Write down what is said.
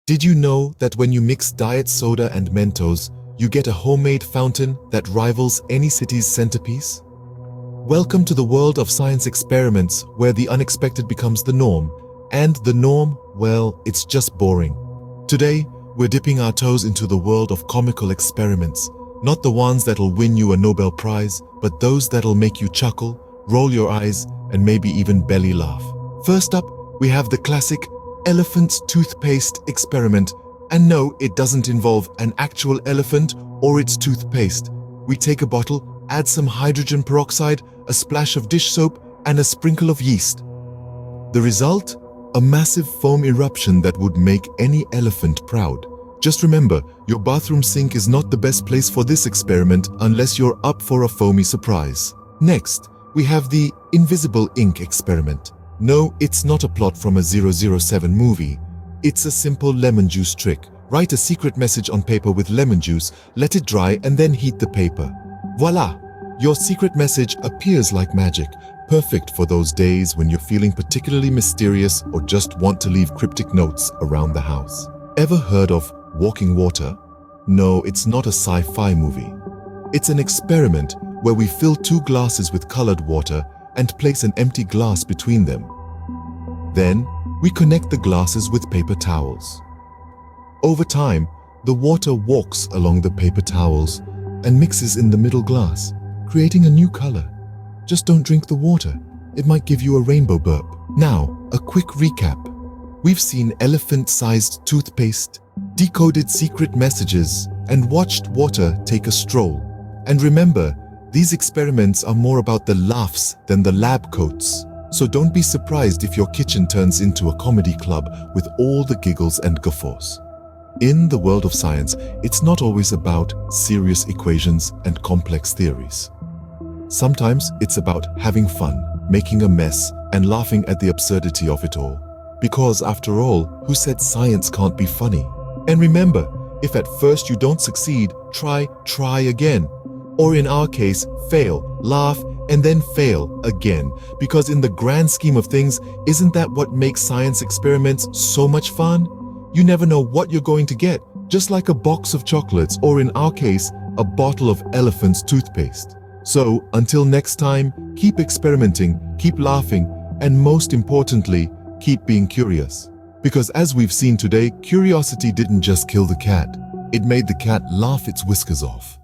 Did you know that when you mix diet soda and Mentos, you get a homemade fountain that rivals any city's centerpiece? Welcome to the world of science experiments where the unexpected becomes the norm. And the norm, well, it's just boring. Today, we're dipping our toes into the world of comical experiments. Not the ones that'll win you a Nobel Prize, but those that'll make you chuckle, roll your eyes, and maybe even belly laugh. First up, we have the classic elephant's toothpaste experiment. And no, it doesn't involve an actual elephant or its toothpaste. We take a bottle, add some hydrogen peroxide, a splash of dish soap, and a sprinkle of yeast. The result? A massive foam eruption that would make any elephant proud. Just remember, your bathroom sink is not the best place for this experiment unless you're up for a foamy surprise. Next, we have the invisible ink experiment. No, it's not a plot from a 007 movie. It's a simple lemon juice trick. Write a secret message on paper with lemon juice, let it dry, and then heat the paper. Voila! Your secret message appears like magic, perfect for those days when you're feeling particularly mysterious or just want to leave cryptic notes around the house. Ever heard of walking water? No, it's not a sci-fi movie. It's an experiment where we fill 2 glasses with colored water and place an empty glass between them. Then, we connect the glasses with paper towels. Over time, the water walks along the paper towels and mixes in the middle glass, creating a new color. Just don't drink the water. It might give you a rainbow burp. Now, a quick recap. We've seen elephant-sized toothpaste, decoded secret messages, and watched water take a stroll. And remember, these experiments are more about the laughs than the lab coats. So don't be surprised if your kitchen turns into a comedy club with all the giggles and guffaws. In the world of science, it's not always about serious equations and complex theories. Sometimes it's about having fun, making a mess, and laughing at the absurdity of it all. Because after all, who said science can't be funny? And remember, if at first you don't succeed, try again. Or in our case, fail, laugh, and then fail again. Because in the grand scheme of things, isn't that what makes science experiments so much fun? You never know what you're going to get, just like a box of chocolates, or in our case, a bottle of elephant's toothpaste. So, until next time, keep experimenting, keep laughing, and most importantly, keep being curious. Because as we've seen today, curiosity didn't just kill the cat, it made the cat laugh its whiskers off.